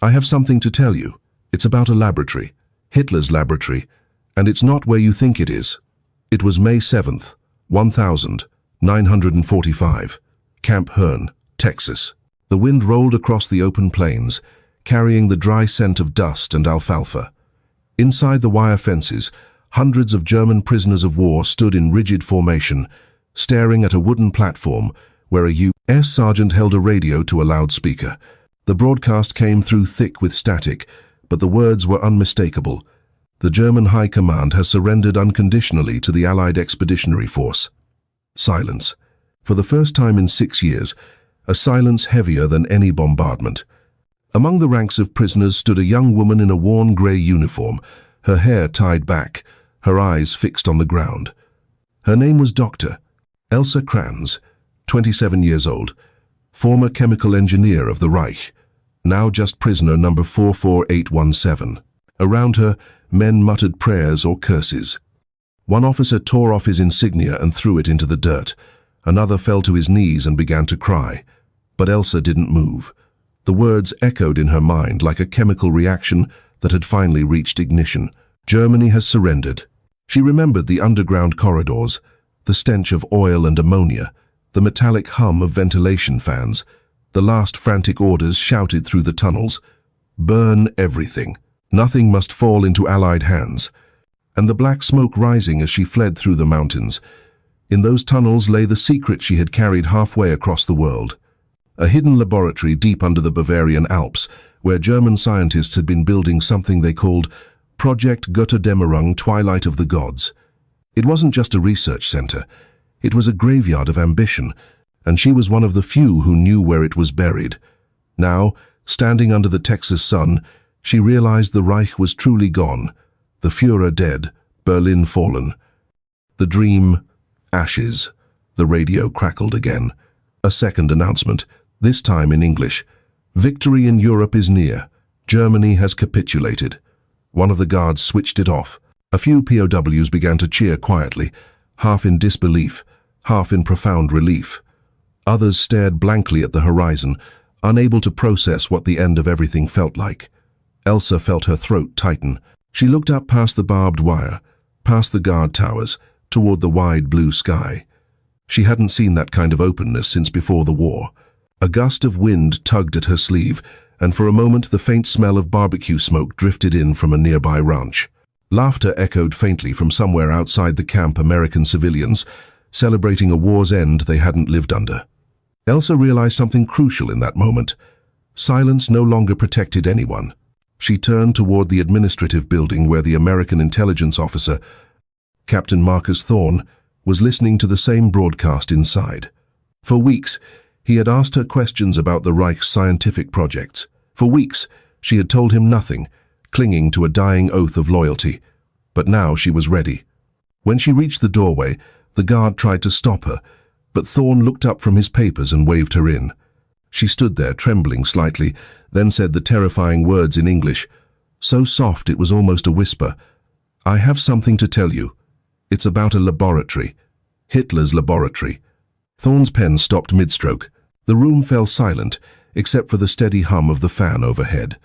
I have something to tell you. It's about a laboratory, Hitler's laboratory, and it's not where you think it is. It was May 7th, 1945, Camp Hearn, Texas. The wind rolled across the open plains, carrying the dry scent of dust and alfalfa. Inside the wire fences, hundreds of German prisoners of war stood in rigid formation, staring at a wooden platform where a U.S. sergeant held a radio to a loudspeaker. The broadcast came through thick with static, but the words were unmistakable. The German High Command has surrendered unconditionally to the Allied Expeditionary Force. Silence. For the first time in 6 years, a silence heavier than any bombardment. Among the ranks of prisoners stood a young woman in a worn grey uniform, her hair tied back, her eyes fixed on the ground. Her name was Dr. Elsa Kranz, 27 years old, former chemical engineer of the Reich, now just prisoner number 44817. Around her, men muttered prayers or curses. One officer tore off his insignia and threw it into the dirt. Another fell to his knees and began to cry. But Elsa didn't move. The words echoed in her mind like a chemical reaction that had finally reached ignition. Germany has surrendered. She remembered the underground corridors, the stench of oil and ammonia, the metallic hum of ventilation fans, the last frantic orders shouted through the tunnels. Burn everything. Nothing must fall into Allied hands. And the black smoke rising as she fled through the mountains. In those tunnels lay the secret she had carried halfway across the world. A hidden laboratory deep under the Bavarian Alps, where German scientists had been building something they called Project Götterdämmerung, Twilight of the Gods. It wasn't just a research center. It was a graveyard of ambition, and she was one of the few who knew where it was buried. Now, standing under the Texas sun, she realized the Reich was truly gone, the Führer dead, Berlin fallen. The dream, ashes. The radio crackled again. A second announcement, this time in English. Victory in Europe is near. Germany has capitulated. One of the guards switched it off. A few POWs began to cheer quietly, half in disbelief, half in profound relief. Others stared blankly at the horizon, unable to process what the end of everything felt like. Elsa felt her throat tighten. She looked up past the barbed wire, past the guard towers, toward the wide blue sky. She hadn't seen that kind of openness since before the war. A gust of wind tugged at her sleeve, and for a moment the faint smell of barbecue smoke drifted in from a nearby ranch. Laughter echoed faintly from somewhere outside the camp. American civilians, celebrating a war's end they hadn't lived under. Elsa realized something crucial in that moment. Silence no longer protected anyone. She turned toward the administrative building where the American intelligence officer, Captain Marcus Thorne, was listening to the same broadcast inside. For weeks, he had asked her questions about the Reich's scientific projects. For weeks, she had told him nothing, clinging to a dying oath of loyalty. But now she was ready. When she reached the doorway, the guard tried to stop her, but Thorne looked up from his papers and waved her in. She stood there, trembling slightly, then said the terrifying words in English, so soft it was almost a whisper. "I have something to tell you. It's about a laboratory. Hitler's laboratory." Thorne's pen stopped mid-stroke. The room fell silent, except for the steady hum of the fan overhead.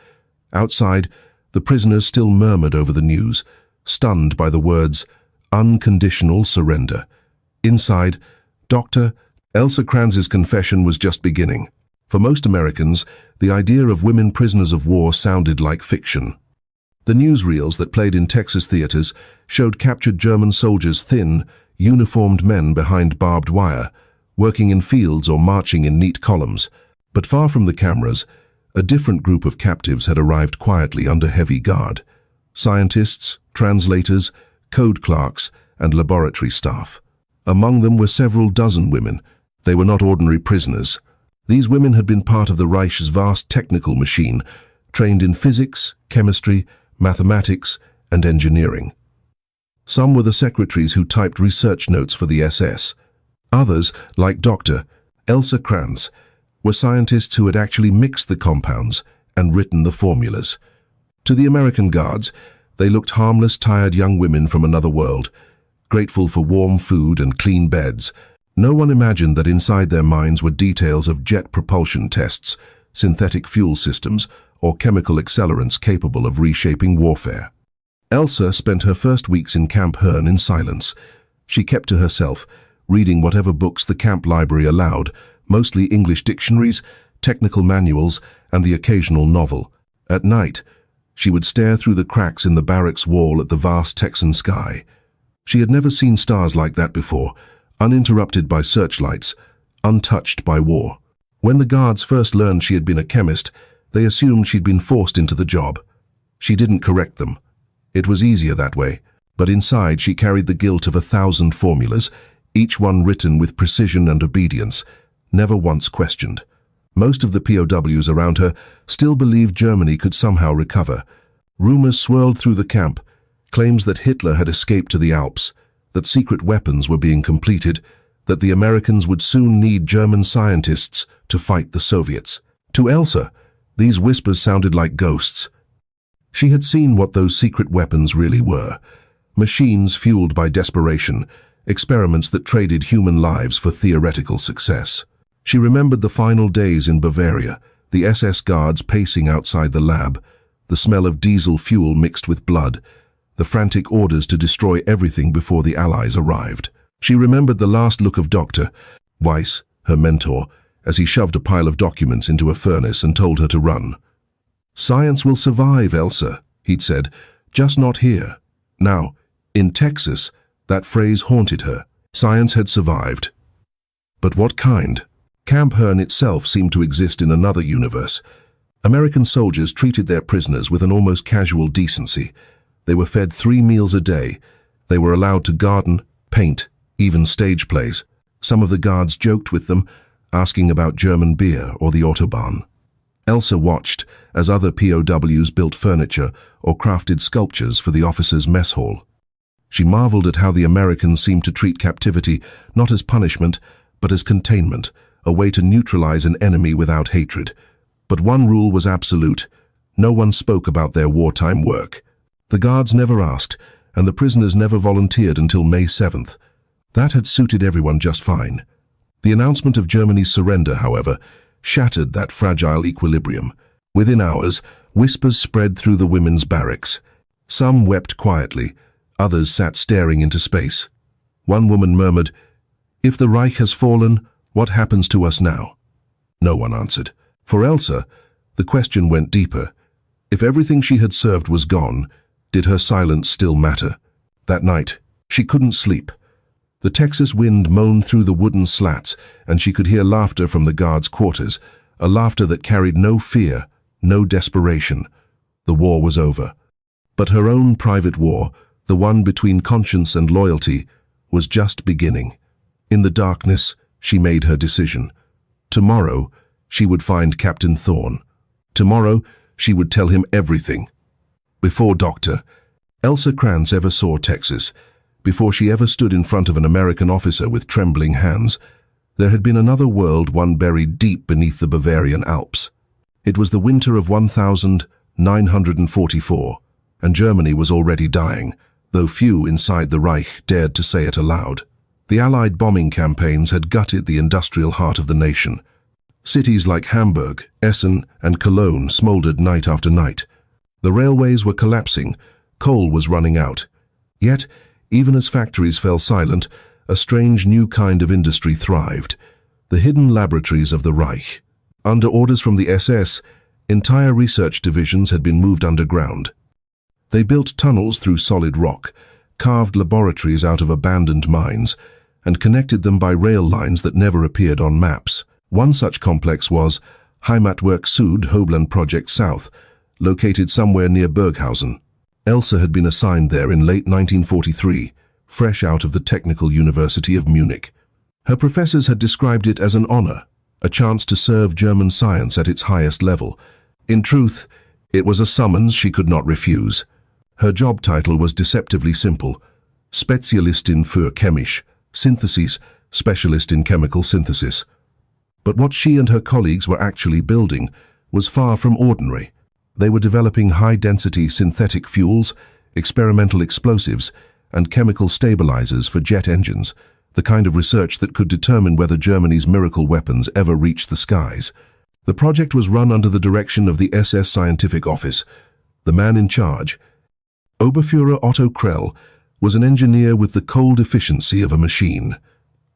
Outside, the prisoners still murmured over the news, stunned by the words, "unconditional surrender." Inside, Dr. Elsa Kranz's confession was just beginning. For most Americans, the idea of women prisoners of war sounded like fiction. The newsreels that played in Texas theaters showed captured German soldiers, thin, uniformed men behind barbed wire, working in fields or marching in neat columns. But far from the cameras, a different group of captives had arrived quietly under heavy guard. Scientists, translators, code clerks, and laboratory staff. Among them were several dozen women. They were not ordinary prisoners. These women had been part of the Reich's vast technical machine, trained in physics, chemistry, mathematics, and engineering. Some were the secretaries who typed research notes for the SS. Others, like Dr. Elsa Kranz, were scientists who had actually mixed the compounds and written the formulas. To the American guards, they looked harmless, tired young women from another world, grateful for warm food and clean beds. No one imagined that inside their minds were details of jet propulsion tests, synthetic fuel systems, or chemical accelerants capable of reshaping warfare. Elsa spent her first weeks in Camp Herne in silence. She kept to herself, reading whatever books the camp library allowed, mostly English dictionaries, technical manuals, and the occasional novel. At night, she would stare through the cracks in the barracks wall at the vast Texan sky. She had never seen stars like that before, uninterrupted by searchlights, untouched by war. When the guards first learned she had been a chemist, they assumed she'd been forced into the job. She didn't correct them. It was easier that way, but inside she carried the guilt of 1,000 formulas, each one written with precision and obedience, never once questioned. Most of the POWs around her still believed Germany could somehow recover. Rumors swirled through the camp, claims that Hitler had escaped to the Alps, that secret weapons were being completed, that the Americans would soon need German scientists to fight the Soviets. To Elsa, these whispers sounded like ghosts. She had seen what those secret weapons really were. Machines fueled by desperation, experiments that traded human lives for theoretical success. She remembered the final days in Bavaria, the SS guards pacing outside the lab, the smell of diesel fuel mixed with blood, the frantic orders to destroy everything before the Allies arrived. She remembered the last look of Dr. Weiss, her mentor, as he shoved a pile of documents into a furnace and told her to run. "Science will survive, Elsa," he'd said, "just not here." Now, in Texas, that phrase haunted her. Science had survived. But what kind? Camp Herne itself seemed to exist in another universe. American soldiers treated their prisoners with an almost casual decency. They were fed 3 meals a day. They were allowed to garden, paint, even stage plays. Some of the guards joked with them, asking about German beer or the Autobahn. Elsa watched as other POWs built furniture or crafted sculptures for the officers' mess hall. She marveled at how the Americans seemed to treat captivity not as punishment, but as containment, a way to neutralize an enemy without hatred. But one rule was absolute. No one spoke about their wartime work. The guards never asked, and the prisoners never volunteered until May 7th. That had suited everyone just fine. The announcement of Germany's surrender, however, shattered that fragile equilibrium. Within hours, whispers spread through the women's barracks. Some wept quietly, others sat staring into space. One woman murmured, "If the Reich has fallen, what happens to us now?" No one answered. For Elsa, the question went deeper. If everything she had served was gone, did her silence still matter? That night, she couldn't sleep. The Texas wind moaned through the wooden slats, and she could hear laughter from the guards' quarters, a laughter that carried no fear, no desperation. The war was over. But her own private war, the one between conscience and loyalty, was just beginning. In the darkness, she made her decision. Tomorrow, she would find Captain Thorne. Tomorrow, she would tell him everything. Before Dr. Elsa Kranz ever saw Texas, before she ever stood in front of an American officer with trembling hands, there had been another world, one buried deep beneath the Bavarian Alps. It was the winter of 1944, and Germany was already dying, though few inside the Reich dared to say it aloud. The Allied bombing campaigns had gutted the industrial heart of the nation. Cities like Hamburg, Essen, and Cologne smoldered night after night. The railways were collapsing, coal was running out. Yet, even as factories fell silent, a strange new kind of industry thrived. The hidden laboratories of the Reich. Under orders from the SS, entire research divisions had been moved underground. They built tunnels through solid rock, carved laboratories out of abandoned mines, and connected them by rail lines that never appeared on maps. One such complex was Heimatwerk Süd Hobland Project South, located somewhere near Burghausen. Elsa had been assigned there in late 1943, fresh out of the Technical University of Munich. Her professors had described it as an honor, a chance to serve German science at its highest level. In truth, it was a summons she could not refuse. Her job title was deceptively simple: Spezialistin für Chemisch, Synthesis, Specialist in Chemical Synthesis. But what she and her colleagues were actually building was far from ordinary. They were developing high-density synthetic fuels, experimental explosives, and chemical stabilizers for jet engines, the kind of research that could determine whether Germany's miracle weapons ever reached the skies. The project was run under the direction of the SS Scientific Office. The man in charge, Oberfuhrer Otto Krell, was an engineer with the cold efficiency of a machine.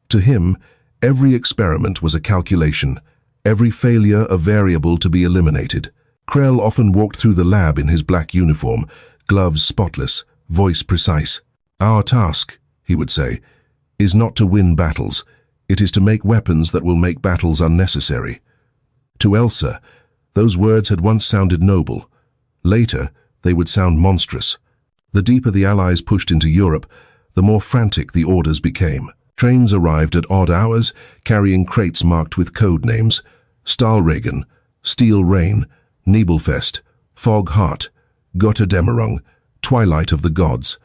To him, every experiment was a calculation, every failure a variable to be eliminated. Krell often walked through the lab in his black uniform, gloves spotless, voice precise. "Our task," he would say, "is not to win battles. It is to make weapons that will make battles unnecessary." To Elsa, those words had once sounded noble. Later, they would sound monstrous. The deeper the Allies pushed into Europe, the more frantic the orders became. Trains arrived at odd hours, carrying crates marked with code names: Stahlregen, Steel Rain, Nebelfest, Fog Heart, Götterdämmerung, Twilight of the Gods.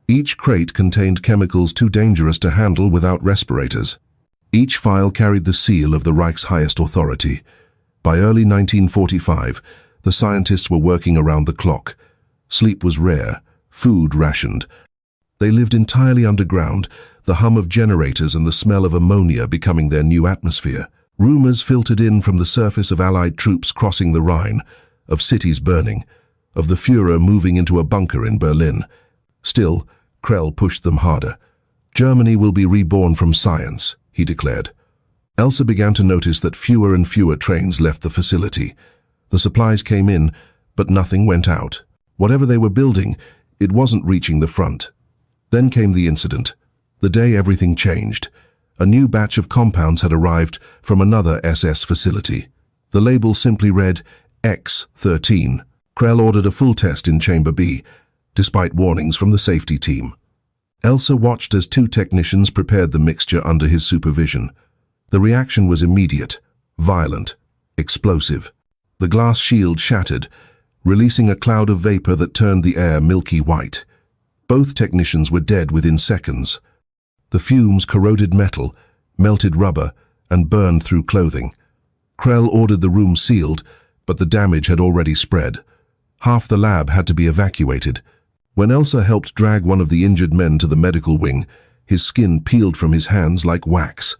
Each crate contained chemicals too dangerous to handle without respirators. Each file carried the seal of the Reich's highest authority. By early 1945, the scientists were working around the clock. Sleep was rare, food rationed. They lived entirely underground, the hum of generators and the smell of ammonia becoming their new atmosphere. Rumors filtered in from the surface of Allied troops crossing the Rhine, of cities burning, of the Führer moving into a bunker in Berlin. Still, Krell pushed them harder. "Germany will be reborn from science," he declared. Elsa began to notice that fewer and fewer trains left the facility. The supplies came in, but nothing went out. Whatever they were building, it wasn't reaching the front. Then came the incident. The day everything changed. A new batch of compounds had arrived from another SS facility. The label simply read X13. Krell ordered a full test in Chamber B, despite warnings from the safety team. Elsa watched as two technicians prepared the mixture under his supervision. The reaction was immediate, violent, explosive. The glass shield shattered, releasing a cloud of vapor that turned the air milky white. Both technicians were dead within seconds. The fumes corroded metal, melted rubber, and burned through clothing. Krell ordered the room sealed, but the damage had already spread. Half the lab had to be evacuated. When Elsa helped drag one of the injured men to the medical wing, his skin peeled from his hands like wax.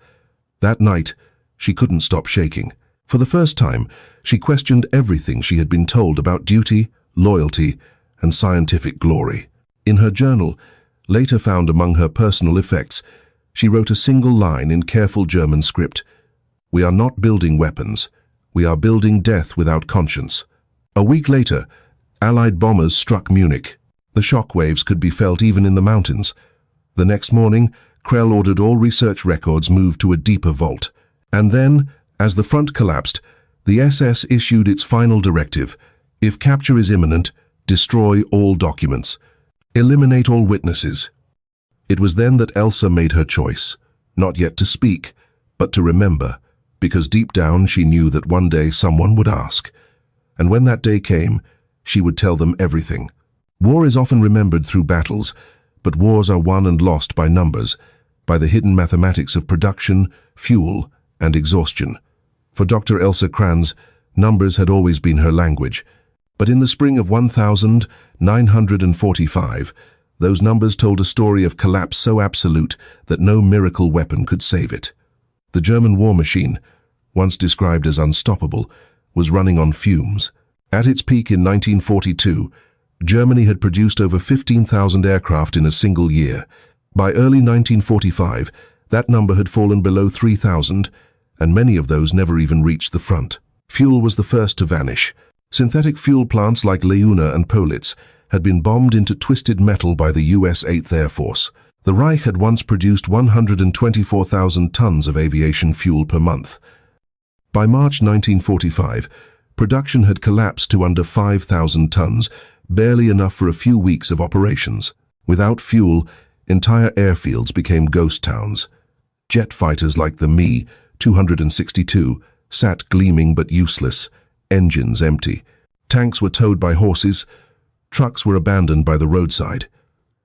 That night, she couldn't stop shaking. For the first time, she questioned everything she had been told about duty, loyalty, and scientific glory. In her journal, later found among her personal effects, she wrote a single line in careful German script: "We are not building weapons. We are building death without conscience." A week later, Allied bombers struck Munich. The shock waves could be felt even in the mountains. The next morning, Krell ordered all research records moved to a deeper vault. And then, as the front collapsed, the SS issued its final directive: if capture is imminent, destroy all documents. Eliminate all witnesses. It was then that Elsa made her choice, not yet to speak, but to remember, because deep down she knew that one day someone would ask. And when that day came, she would tell them everything. War is often remembered through battles, but wars are won and lost by numbers, by the hidden mathematics of production, fuel, and exhaustion. For Dr. Elsa Kranz, numbers had always been her language. But in the spring of 1945, those numbers told a story of collapse so absolute that no miracle weapon could save it. The German war machine, once described as unstoppable, was running on fumes. At its peak in 1942, Germany had produced over 15,000 aircraft in a single year. By early 1945, that number had fallen below 3,000, and many of those never even reached the front. Fuel was the first to vanish. Synthetic fuel plants like Leuna and Politz had been bombed into twisted metal by the US 8th Air Force. The Reich had once produced 124,000 tons of aviation fuel per month. By March 1945, production had collapsed to under 5,000 tons, barely enough for a few weeks of operations. Without fuel, entire airfields became ghost towns. Jet fighters like the Me-262 sat gleaming but useless, engines empty. Tanks were towed by horses, trucks were abandoned by the roadside.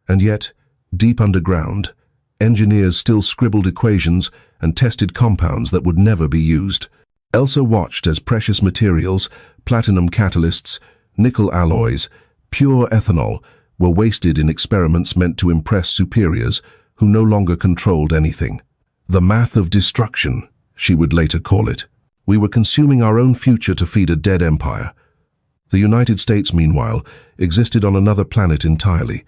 And yet, deep underground, engineers still scribbled equations and tested compounds that would never be used. Elsa watched as precious materials, platinum catalysts, nickel alloys, pure ethanol, were wasted in experiments meant to impress superiors who no longer controlled anything. The math of destruction, she would later call it. We were consuming our own future to feed a dead empire. The United States, meanwhile, existed on another planet entirely.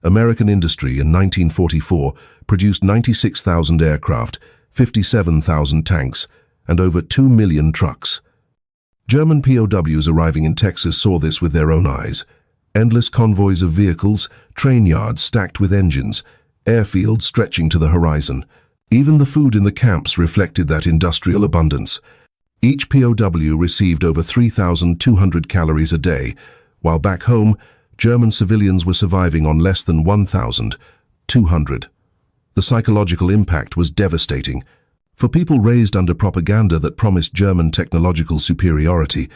American industry in 1944 produced 96,000 aircraft, 57,000 tanks, and over 2 million trucks. German POWs arriving in Texas saw this with their own eyes. Endless convoys of vehicles, train yards stacked with engines, airfields stretching to the horizon. Even the food in the camps reflected that industrial abundance. Each POW received over 3,200 calories a day, while back home, German civilians were surviving on less than 1,200. The psychological impact was devastating. For people raised under propaganda that promised German technological superiority,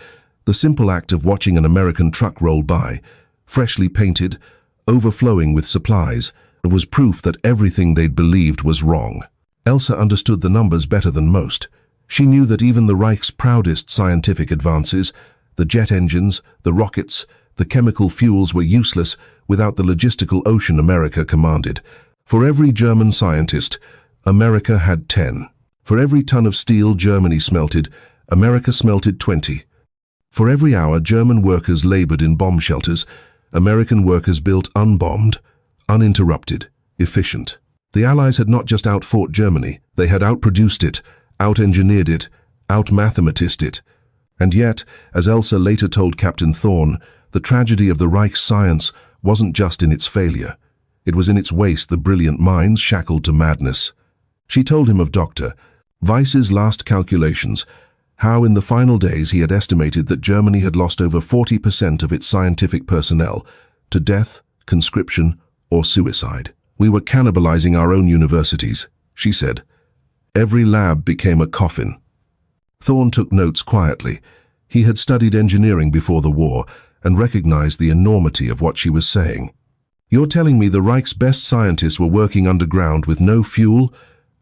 the simple act of watching an American truck roll by, freshly painted, overflowing with supplies, was proof that everything they'd believed was wrong. Elsa understood the numbers better than most. She knew that even the Reich's proudest scientific advances, the jet engines, the rockets, the chemical fuels, were useless without the logistical ocean America commanded. For every German scientist, America had 10. For every ton of steel Germany smelted, America smelted 20. For every hour German workers labored in bomb shelters, American workers built unbombed, uninterrupted, efficient. The Allies had not just outfought Germany, they had outproduced it, out-engineered it, out-mathematized it. And yet, as Elsa later told Captain Thorne, the tragedy of the Reich's science wasn't just in its failure. It was in its waste, the brilliant minds shackled to madness. She told him of Dr. Weiss's last calculations, how in the final days he had estimated that Germany had lost over 40% of its scientific personnel to death, conscription, or suicide. We were cannibalizing our own universities, she said. Every lab became a coffin. Thorne took notes quietly. He had studied engineering before the war and recognized the enormity of what she was saying. You're telling me the Reich's best scientists were working underground with no fuel,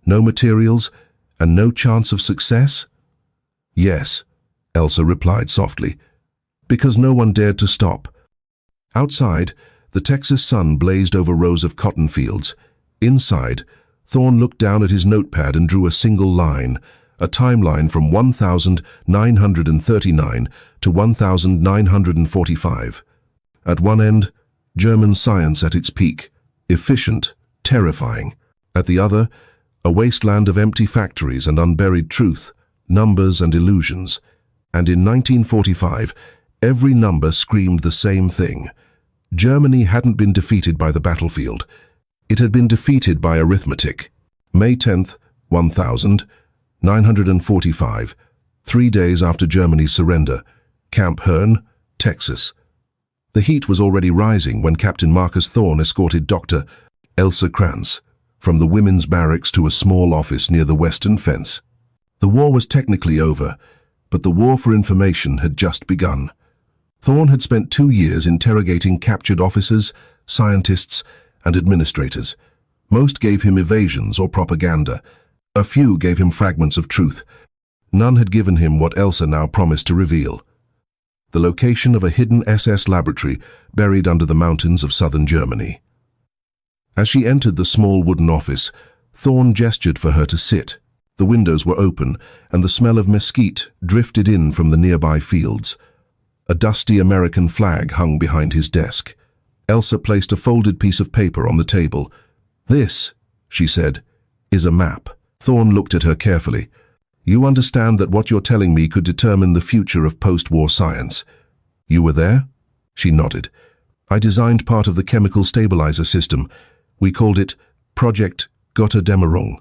no materials, and no chance of success? Yes, Elsa replied softly, because no one dared to stop. Outside, the Texas sun blazed over rows of cotton fields. Inside, Thorne looked down at his notepad and drew a single line, a timeline from 1939 to 1945. At one end, German science at its peak, efficient, terrifying. At the other, a wasteland of empty factories and unburied truth, numbers and illusions. And in 1945, every number screamed the same thing. Germany hadn't been defeated by the battlefield. It had been defeated by arithmetic. May 10th, 1945, 3 days after Germany's surrender, Camp Hearn, Texas. The heat was already rising when Captain Marcus Thorne escorted Dr. Elsa Kranz from the women's barracks to a small office near the western fence. The war was technically over, but the war for information had just begun. Thorne had spent 2 years interrogating captured officers, scientists, and administrators. Most gave him evasions or propaganda. A few gave him fragments of truth. None had given him what Elsa now promised to reveal: the location of a hidden SS laboratory buried under the mountains of southern Germany. As she entered the small wooden office, Thorne gestured for her to sit. The windows were open, and the smell of mesquite drifted in from the nearby fields. A dusty American flag hung behind his desk. Elsa placed a folded piece of paper on the table. "This," she said, "is a map." Thorne looked at her carefully. "You understand that what you're telling me could determine the future of post-war science. You were there?" She nodded. "I designed part of the chemical stabilizer system. We called it Project Götterdämmerung."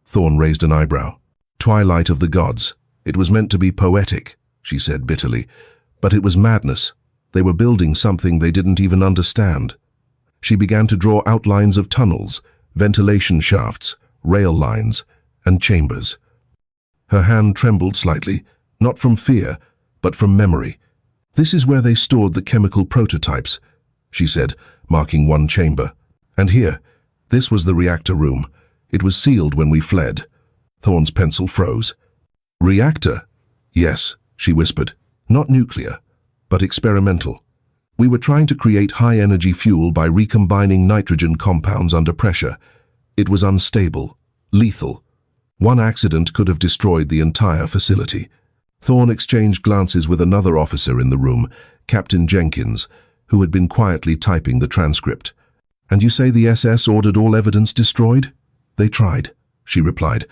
Thorne raised an eyebrow. "Twilight of the gods. It was meant to be poetic," she said bitterly. "But it was madness. They were building something they didn't even understand." She began to draw outlines of tunnels, ventilation shafts, rail lines, and chambers. Her hand trembled slightly, not from fear, but from memory. "This is where they stored the chemical prototypes," she said, marking one chamber. "And here, this was the reactor room. It was sealed when we fled." Thorne's pencil froze. "Reactor?" "Yes," she whispered. "Not nuclear, but experimental. We were trying to create high-energy fuel by recombining nitrogen compounds under pressure. It was unstable, lethal. One accident could have destroyed the entire facility." Thorne exchanged glances with another officer in the room, Captain Jenkins, who had been quietly typing the transcript. "And you say the SS ordered all evidence destroyed?" "They tried," she replied.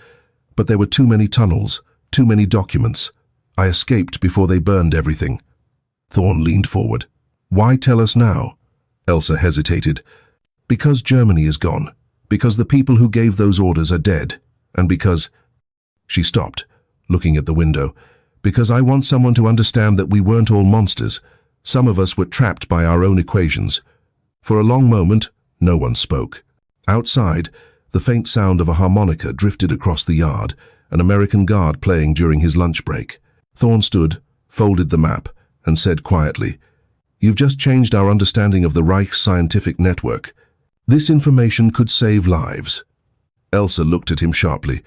"But there were too many tunnels, too many documents. I escaped before they burned everything." Thorne leaned forward. "Why tell us now?" Elsa hesitated. "Because Germany is gone. Because the people who gave those orders are dead. And because—" She stopped, looking at the window. "Because I want someone to understand that we weren't all monsters. Some of us were trapped by our own equations." For a long moment, no one spoke. Outside, the faint sound of a harmonica drifted across the yard, an American guard playing during his lunch break. Thorne stood, folded the map, and said quietly, "You've just changed our understanding of the Reich's scientific network. This information could save lives." Elsa looked at him sharply.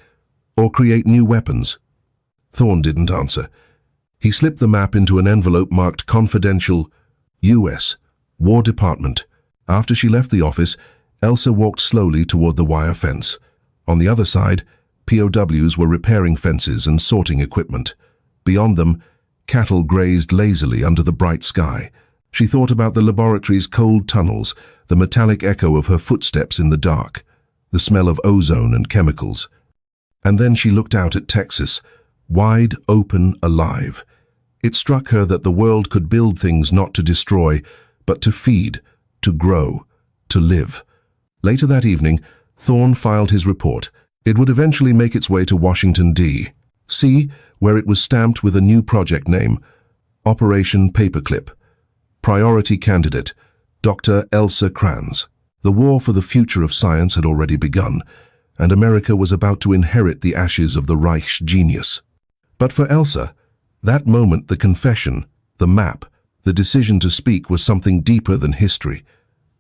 "Or create new weapons." Thorne didn't answer. He slipped the map into an envelope marked Confidential, U.S. War Department. After she left the office, Elsa walked slowly toward the wire fence. On the other side, POWs were repairing fences and sorting equipment. Beyond them, cattle grazed lazily under the bright sky. She thought about the laboratory's cold tunnels, the metallic echo of her footsteps in the dark, the smell of ozone and chemicals. And then she looked out at Texas, wide open, alive. It struck her that the world could build things not to destroy, but to feed, to grow, to live. Later that evening, Thorne filed his report. It would eventually make its way to Washington, D.C., where it was stamped with a new project name, Operation Paperclip. Priority candidate, Dr. Elsa Kranz. The war for the future of science had already begun, and America was about to inherit the ashes of the Reich's genius. But for Elsa, that moment, the confession, the map, the decision to speak was something deeper than history.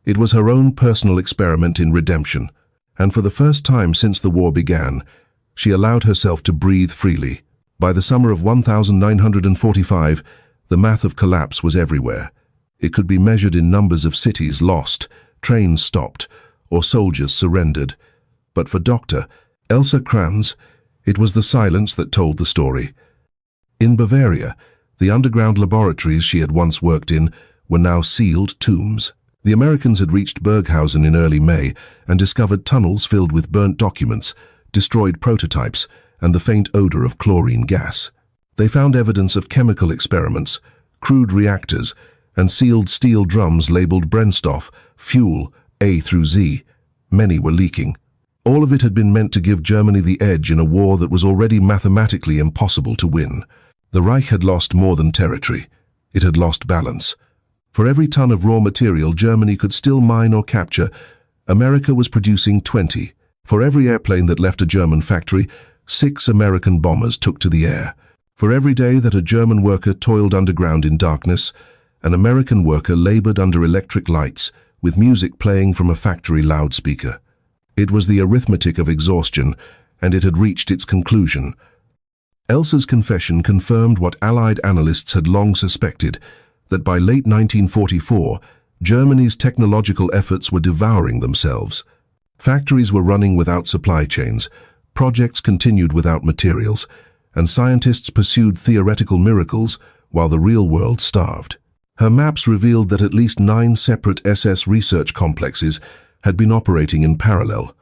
It was her own personal experiment in redemption, and for the first time since the war began, she allowed herself to breathe freely. By the summer of 1945, the math of collapse was everywhere. It could be measured in numbers of cities lost, trains stopped, or soldiers surrendered. But for Dr. Elsa Kranz, it was the silence that told the story. In Bavaria, the underground laboratories she had once worked in were now sealed tombs. The Americans had reached Berghausen in early May and discovered tunnels filled with burnt documents, destroyed prototypes, and the faint odor of chlorine gas. They found evidence of chemical experiments, crude reactors, and sealed steel drums labeled Brennstoff, fuel, A through Z. Many were leaking. All of it had been meant to give Germany the edge in a war that was already mathematically impossible to win. The Reich had lost more than territory. It had lost balance. For every ton of raw material Germany could still mine or capture, America was producing 20. For every airplane that left a German factory, 6 American bombers took to the air. For every day that a German worker toiled underground in darkness, an American worker labored under electric lights, with music playing from a factory loudspeaker. It was the arithmetic of exhaustion, and it had reached its conclusion. Elsa's confession confirmed what Allied analysts had long suspected, that by late 1944, Germany's technological efforts were devouring themselves. Factories were running without supply chains, projects continued without materials, and scientists pursued theoretical miracles while the real world starved. Her maps revealed that at least 9 separate SS research complexes had been operating in parallel,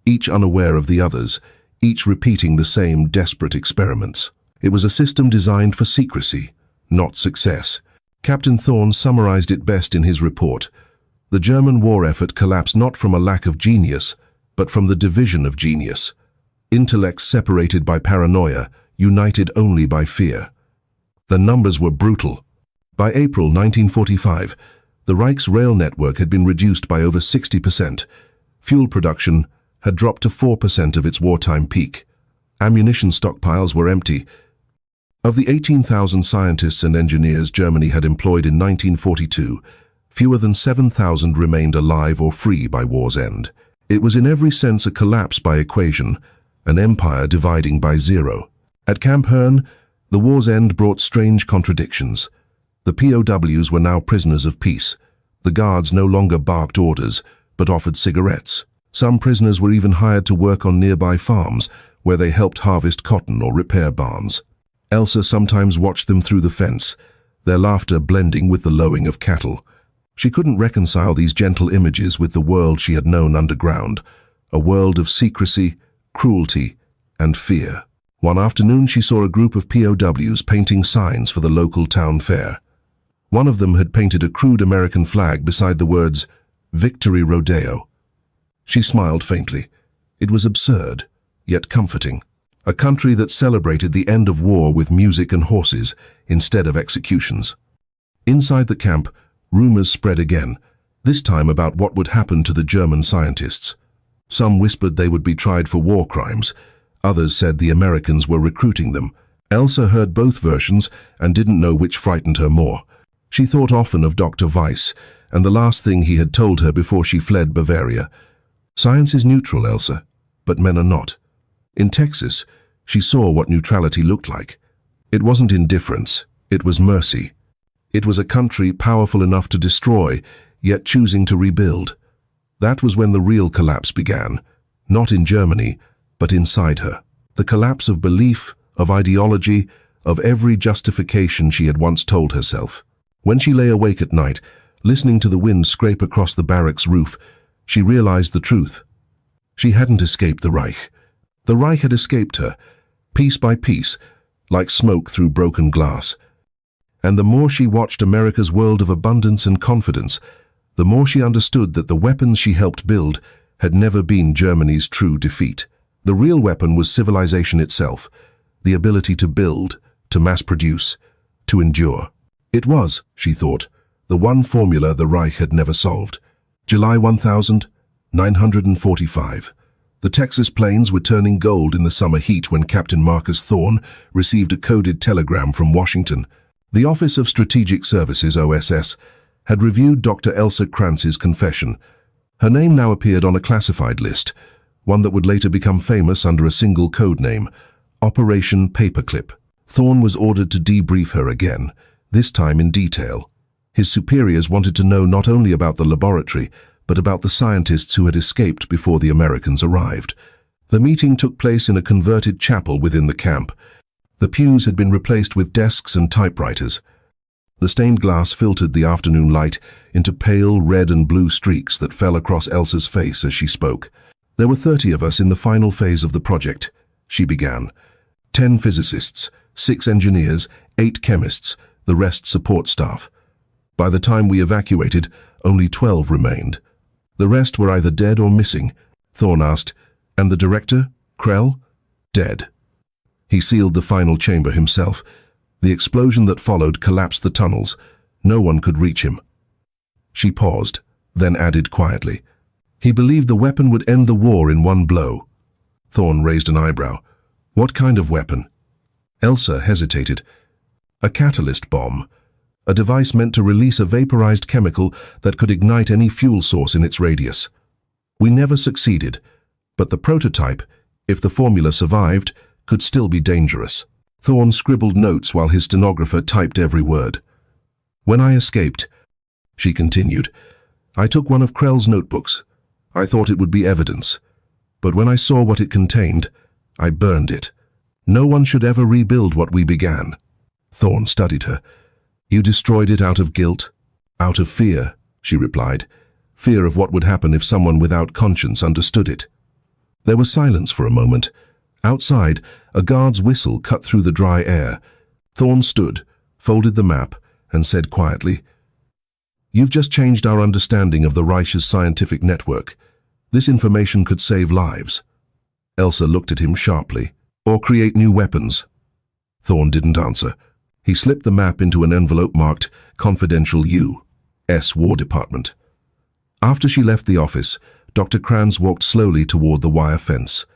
each unaware of the others, each repeating the same desperate experiments. It was a system designed for secrecy, not success. Captain Thorne summarized it best in his report. The German war effort collapsed not from a lack of genius, but from the division of genius. Intellects separated by paranoia, united only by fear. The numbers were brutal. By April 1945, the Reich's rail network had been reduced by over 60%. Fuel production had dropped to 4% of its wartime peak. Ammunition stockpiles were empty. Of the 18,000 scientists and engineers Germany had employed in 1942, fewer than 7,000 remained alive or free by war's end. It was in every sense a collapse by equation, an empire dividing by zero. At Camp Herne, the war's end brought strange contradictions. The POWs were now prisoners of peace. The guards no longer barked orders, but offered cigarettes. Some prisoners were even hired to work on nearby farms, where they helped harvest cotton or repair barns. Elsa sometimes watched them through the fence, their laughter blending with the lowing of cattle. She couldn't reconcile these gentle images with the world she had known underground, a world of secrecy, cruelty, and fear. One afternoon she saw a group of POWs painting signs for the local town fair. One of them had painted a crude American flag beside the words, "Victory Rodeo." She smiled faintly. It was absurd, yet comforting. A country that celebrated the end of war with music and horses instead of executions. Inside the camp, rumors spread again, this time about what would happen to the German scientists. Some whispered they would be tried for war crimes. Others said the Americans were recruiting them. Elsa heard both versions and didn't know which frightened her more. She thought often of Dr. Weiss and the last thing he had told her before she fled Bavaria. Science is neutral, Elsa, but men are not. In Texas, she saw what neutrality looked like. It wasn't indifference, it was mercy. It was a country powerful enough to destroy, yet choosing to rebuild. That was when the real collapse began, not in Germany, but inside her. The collapse of belief, of ideology, of every justification she had once told herself. When she lay awake at night, listening to the wind scrape across the barracks roof, she realized the truth. She hadn't escaped the Reich. The Reich had escaped her, piece by piece, like smoke through broken glass. And the more she watched America's world of abundance and confidence, the more she understood that the weapons she helped build had never been Germany's true defeat. The real weapon was civilization itself, the ability to build, to mass produce, to endure. It was, she thought, the one formula the Reich had never solved. July 1945. The Texas plains were turning gold in the summer heat when Captain Marcus Thorne received a coded telegram from Washington. The Office of Strategic Services, OSS, had reviewed Dr. Elsa Kranz's confession. Her name now appeared on a classified list, one that would later become famous under a single code name, Operation Paperclip. Thorne was ordered to debrief her again, this time in detail. His superiors wanted to know not only about the laboratory, but about the scientists who had escaped before the Americans arrived. The meeting took place in a converted chapel within the camp. The pews had been replaced with desks and typewriters. The stained glass filtered the afternoon light into pale red and blue streaks that fell across Elsa's face as she spoke. There were 30 of us in the final phase of the project, she began. 10 physicists, 6 engineers, 8 chemists, the rest support staff. By the time we evacuated, only 12 remained. The rest were either dead or missing. Thorne asked, "And the director, Krell?" "Dead." He sealed the final chamber himself. The explosion that followed collapsed the tunnels. No one could reach him. She paused, then added quietly, "He believed the weapon would end the war in one blow." Thorne raised an eyebrow. "What kind of weapon?" Elsa hesitated. "A catalyst bomb. A device meant to release a vaporized chemical that could ignite any fuel source in its radius. We never succeeded, but the prototype, if the formula survived, could still be dangerous." Thorne scribbled notes while his stenographer typed every word. "When I escaped," she continued, "I took one of Krell's notebooks. I thought it would be evidence. But when I saw what it contained, I burned it. No one should ever rebuild what we began." Thorne studied her. "You destroyed it out of guilt?" "Out of fear," she replied. "Fear of what would happen if someone without conscience understood it." There was silence for a moment. Outside, a guard's whistle cut through the dry air. Thorne stood, folded the map, and said quietly, "You've just changed our understanding of the Reich's scientific network. This information could save lives." Elsa looked at him sharply. "Or create new weapons." Thorne didn't answer. He slipped the map into an envelope marked Confidential U.S. War Department. After she left the office, Dr. Kranz walked slowly toward the wire fence.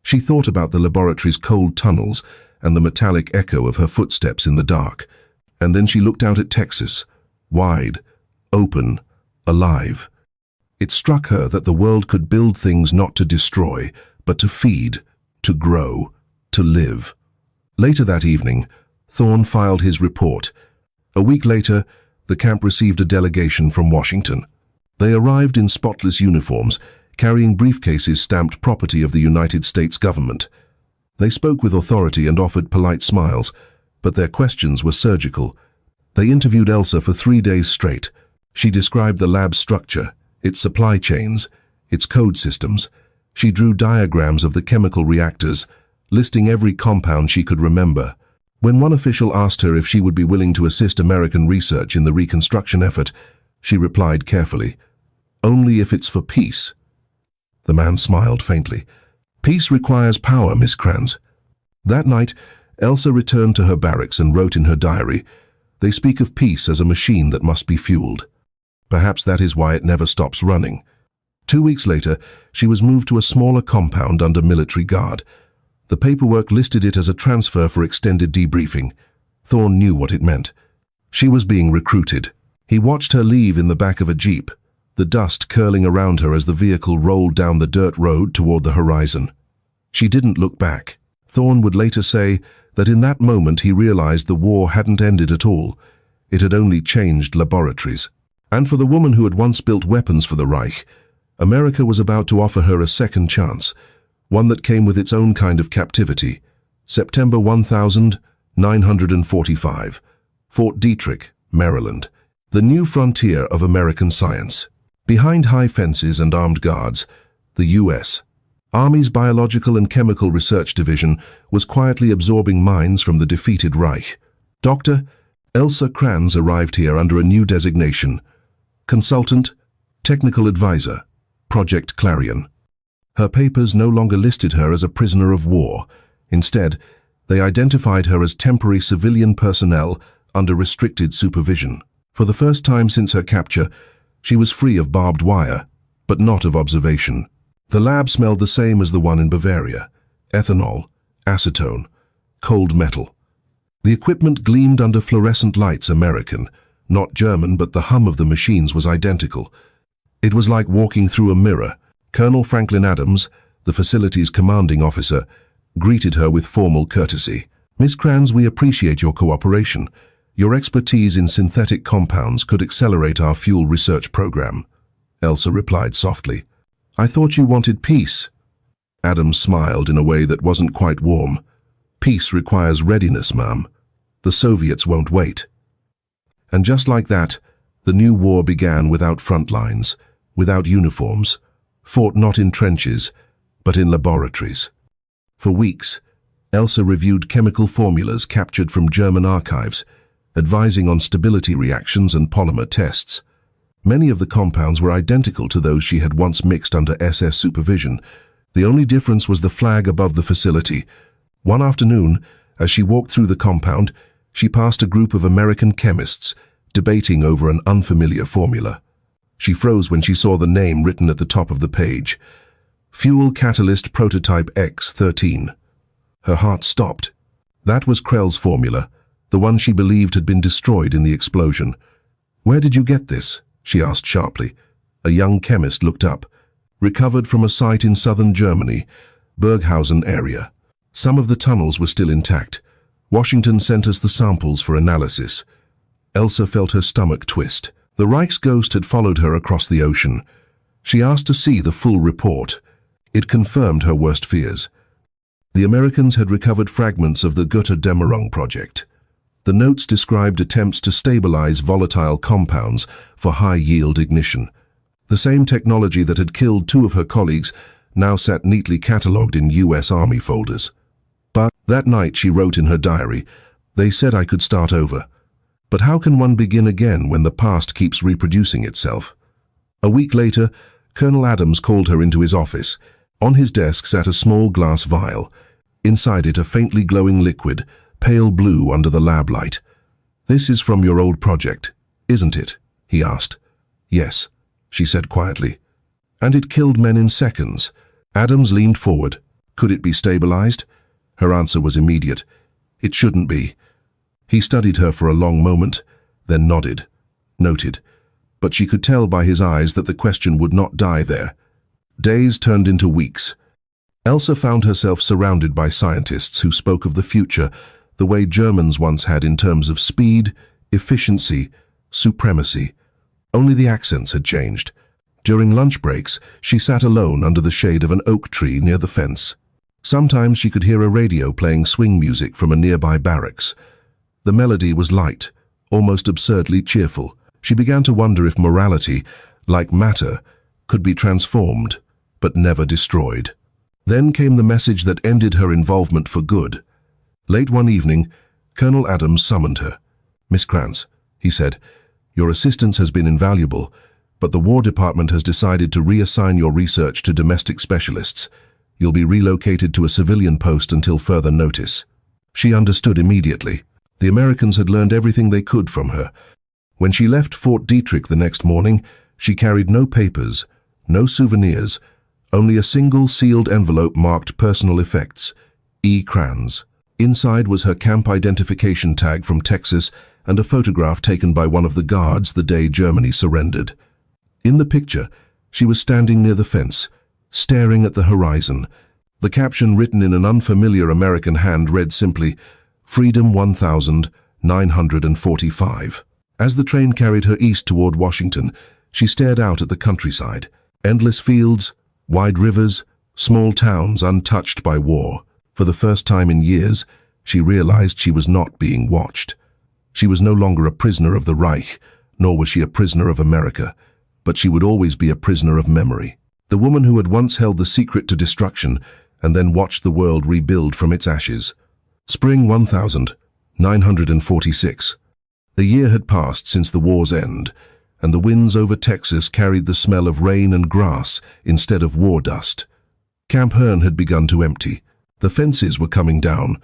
She thought about the laboratory's cold tunnels and the metallic echo of her footsteps in the dark. And then she looked out at Texas, wide, open, alive. It struck her that the world could build things not to destroy, but to feed, to grow, to live. Later that evening, Thorne filed his report. A week later, the camp received a delegation from Washington. They arrived in spotless uniforms, carrying briefcases stamped property of the United States government. They spoke with authority and offered polite smiles, but their questions were surgical. They interviewed Elsa for 3 days straight. She described the lab's structure, its supply chains, its code systems. She drew diagrams of the chemical reactors, listing every compound she could remember. When one official asked her if she would be willing to assist American research in the reconstruction effort, she replied carefully, "Only if it's for peace." The man smiled faintly. "Peace requires power, Miss Kranz." That night, Elsa returned to her barracks and wrote in her diary, "They speak of peace as a machine that must be fueled. Perhaps that is why it never stops running." 2 weeks later, she was moved to a smaller compound under military guard. The paperwork listed it as a transfer for extended debriefing. Thorne knew what it meant. She was being recruited. He watched her leave in the back of a jeep, the dust curling around her as the vehicle rolled down the dirt road toward the horizon. She didn't look back. Thorne would later say that in that moment he realized the war hadn't ended at all. It had only changed laboratories. And for the woman who had once built weapons for the Reich, America was about to offer her a second chance, one that came with its own kind of captivity. September 1945, Fort Detrick, Maryland, the new frontier of American science. Behind high fences and armed guards, the U.S. Army's Biological and Chemical Research Division was quietly absorbing mines from the defeated Reich. Dr. Elsa Kranz arrived here under a new designation: Consultant, Technical Advisor, Project Clarion. Her papers no longer listed her as a prisoner of war. Instead, they identified her as temporary civilian personnel under restricted supervision. For the first time since her capture, she was free of barbed wire, but not of observation. The lab smelled the same as the one in Bavaria: ethanol, acetone, cold metal. The equipment gleamed under fluorescent lights, American, not German, but the hum of the machines was identical. It was like walking through a mirror. Colonel Franklin Adams, the facility's commanding officer, greeted her with formal courtesy. "Miss Kranz, we appreciate your cooperation. Your expertise in synthetic compounds could accelerate our fuel research program." Elsa replied softly, "I thought you wanted peace." Adams smiled in a way that wasn't quite warm. "Peace requires readiness, ma'am. The Soviets won't wait." And just like that, the new war began without front lines, without uniforms, fought not in trenches, but in laboratories. For weeks, Elsa reviewed chemical formulas captured from German archives, advising on stability reactions and polymer tests. Many of the compounds were identical to those she had once mixed under SS supervision. The only difference was the flag above the facility. One afternoon, as she walked through the compound, she passed a group of American chemists debating over an unfamiliar formula. She froze when she saw the name written at the top of the page: Fuel Catalyst Prototype X13. Her heart stopped. That was Krell's formula, the one she believed had been destroyed in the explosion. "Where did you get this?" she asked sharply. A young chemist looked up. "Recovered from a site in southern Germany, Berghausen area. Some of the tunnels were still intact. Washington sent us the samples for analysis." Elsa felt her stomach twist. The Reich's ghost had followed her across the ocean. She asked to see the full report. It confirmed her worst fears. The Americans had recovered fragments of the Götterdämmerung project. The notes described attempts to stabilize volatile compounds for high-yield ignition. The same technology that had killed 2 of her colleagues now sat neatly catalogued in U.S. Army folders. But that night she wrote in her diary, "They said I could start over. But how can one begin again when the past keeps reproducing itself?" A week later, Colonel Adams called her into his office. On his desk sat a small glass vial. Inside it a faintly glowing liquid, pale blue under the lab light. "This is from your old project, isn't it?" he asked. "Yes," she said quietly. "And it killed men in seconds." Adams leaned forward. "Could it be stabilized?" Her answer was immediate. "It shouldn't be." He studied her for a long moment, then nodded. Noted. But she could tell by his eyes that the question would not die there. Days turned into weeks. Elsa found herself surrounded by scientists who spoke of the future the way Germans once had in terms of speed, efficiency, supremacy. Only the accents had changed. During lunch breaks, she sat alone under the shade of an oak tree near the fence. Sometimes she could hear a radio playing swing music from a nearby barracks. The melody was light, almost absurdly cheerful. She began to wonder if morality, like matter, could be transformed, but never destroyed. Then came the message that ended her involvement for good. Late one evening, Colonel Adams summoned her. "Miss Kranz," he said, "your assistance has been invaluable, but the War Department has decided to reassign your research to domestic specialists. You'll be relocated to a civilian post until further notice." She understood immediately. The Americans had learned everything they could from her. When she left Fort Detrick the next morning, she carried no papers, no souvenirs, only a single sealed envelope marked "Personal Effects, E. Kranz." Inside was her camp identification tag from Texas and a photograph taken by one of the guards the day Germany surrendered. In the picture, she was standing near the fence, staring at the horizon. The caption, written in an unfamiliar American hand, read simply, "Freedom 1945. As the train carried her east toward Washington, she stared out at the countryside. Endless fields, wide rivers, small towns untouched by war. For the first time in years, she realized she was not being watched. She was no longer a prisoner of the Reich, nor was she a prisoner of America, but she would always be a prisoner of memory. The woman who had once held the secret to destruction and then watched the world rebuild from its ashes. Spring 1946. A year had passed since the war's end, and the winds over Texas carried the smell of rain and grass instead of war dust. Camp Hearn had begun to empty. The fences were coming down,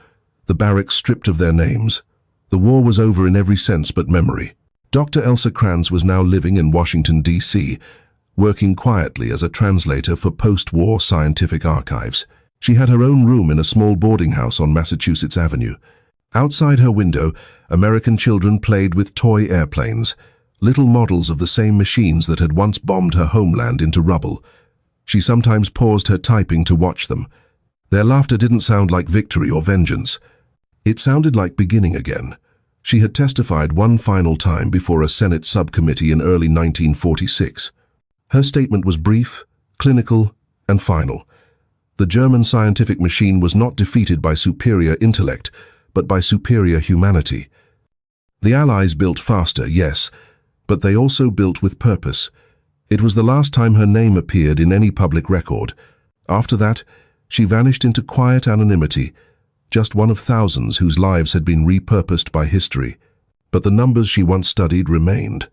the barracks stripped of their names. The war was over in every sense but memory. Dr. Elsa Kranz was now living in Washington, D.C., working quietly as a translator for post-war scientific archives. She had her own room in a small boarding house on Massachusetts Avenue. Outside her window, American children played with toy airplanes, little models of the same machines that had once bombed her homeland into rubble. She sometimes paused her typing to watch them. Their laughter didn't sound like victory or vengeance. It sounded like beginning again. She had testified one final time before a Senate subcommittee in early 1946. Her statement was brief, clinical, and final. The German scientific machine was not defeated by superior intellect, but by superior humanity. The Allies built faster, yes, but they also built with purpose. It was the last time her name appeared in any public record. After that, she vanished into quiet anonymity, just one of thousands whose lives had been repurposed by history. But the numbers she once studied remained.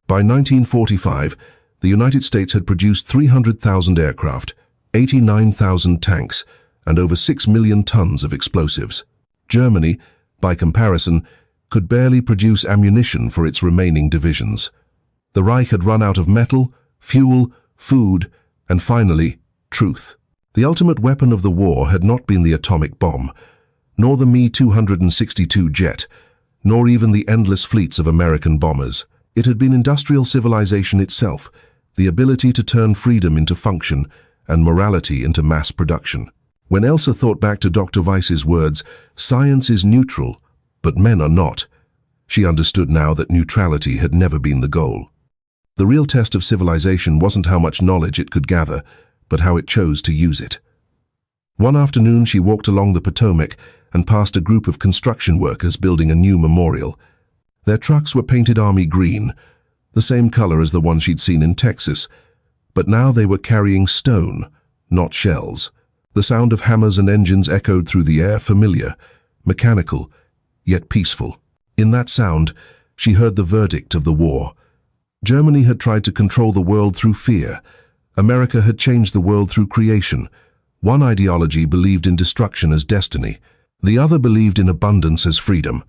By 1945, the United States had produced 300,000 aircraft, 89,000 tanks, and over 6 million tons of explosives. Germany, by comparison, could barely produce ammunition for its remaining divisions. The Reich had run out of metal, fuel, food, and finally, truth. The ultimate weapon of the war had not been the atomic bomb, nor the Me-262 jet, nor even the endless fleets of American bombers. It had been industrial civilization itself, the ability to turn freedom into function and morality into mass production. When Elsa thought back to Dr. Weiss's words, "Science is neutral, but men are not," she understood now that neutrality had never been the goal. The real test of civilization wasn't how much knowledge it could gather, but how it chose to use it. One afternoon she walked along the Potomac and passed a group of construction workers building a new memorial. Their trucks were painted army green, the same color as the one she'd seen in Texas, but now they were carrying stone, not shells. The sound of hammers and engines echoed through the air, familiar, mechanical, yet peaceful. In that sound, she heard the verdict of the war. Germany had tried to control the world through fear. America had changed the world through creation. One ideology believed in destruction as destiny. The other believed in abundance as freedom.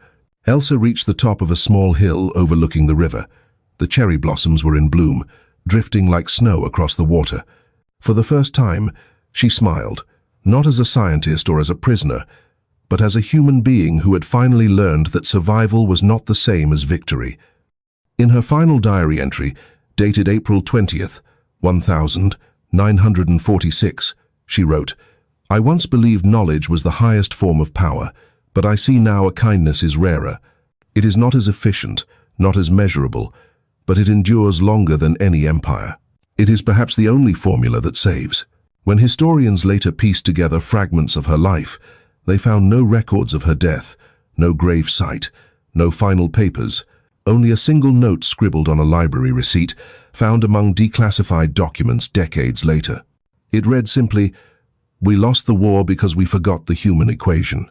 Elsa reached the top of a small hill overlooking the river. The cherry blossoms were in bloom, drifting like snow across the water. For the first time, she smiled, not as a scientist or as a prisoner, but as a human being who had finally learned that survival was not the same as victory. In her final diary entry, dated April 20th, 1946, she wrote, "I once believed knowledge was the highest form of power, but I see now a kindness is rarer. It is not as efficient, not as measurable, but it endures longer than any empire. It is perhaps the only formula that saves." When historians later pieced together fragments of her life, they found no records of her death, no grave site, no final papers, only a single note scribbled on a library receipt, found among declassified documents decades later. It read simply, "We lost the war because we forgot the human equation."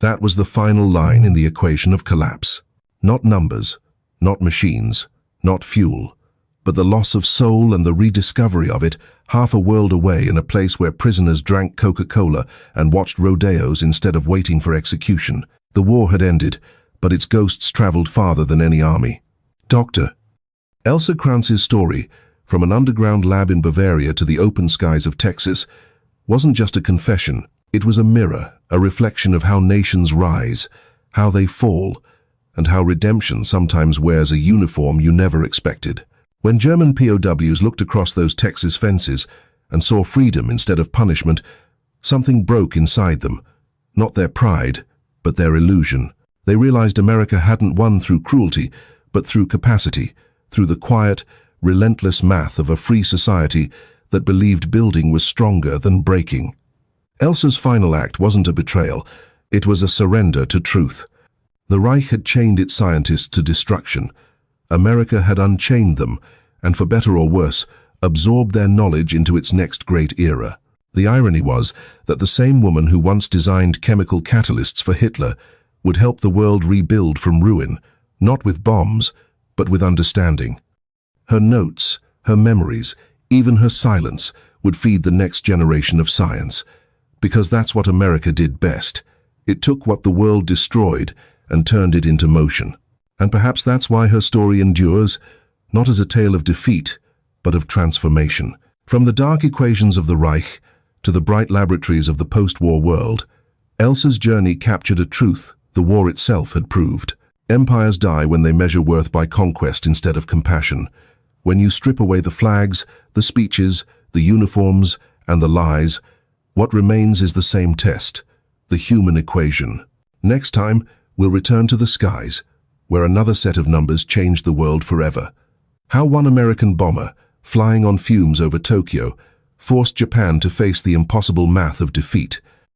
That was the final line in the equation of collapse. Not numbers, not machines, not fuel, but the loss of soul and the rediscovery of it, half a world away in a place where prisoners drank Coca-Cola and watched rodeos instead of waiting for execution. The war had ended, but its ghosts traveled farther than any army. Dr. Elsa Kranz's story, from an underground lab in Bavaria to the open skies of Texas, wasn't just a confession. It was a mirror, a reflection of how nations rise, how they fall, and how redemption sometimes wears a uniform you never expected. When German POWs looked across those Texas fences and saw freedom instead of punishment, something broke inside them. Not their pride, but their illusion. They realized America hadn't won through cruelty, but through capacity, through the quiet, relentless math of a free society that believed building was stronger than breaking. Elsa's final act wasn't a betrayal, it was a surrender to truth. The Reich had chained its scientists to destruction. America had unchained them, and for better or worse, absorbed their knowledge into its next great era. The irony was that the same woman who once designed chemical catalysts for Hitler would help the world rebuild from ruin, not with bombs, but with understanding. Her notes, her memories, even her silence would feed the next generation of science. Because that's what America did best. It took what the world destroyed and turned it into motion. And perhaps that's why her story endures, not as a tale of defeat, but of transformation. From the dark equations of the Reich to the bright laboratories of the post-war world, Elsa's journey captured a truth the war itself had proved. Empires die when they measure worth by conquest instead of compassion. When you strip away the flags, the speeches, the uniforms, and the lies, what remains is the same test, the human equation. Next time, we'll return to the skies, where another set of numbers changed the world forever. How one American bomber, flying on fumes over Tokyo, forced Japan to face the impossible math of defeat.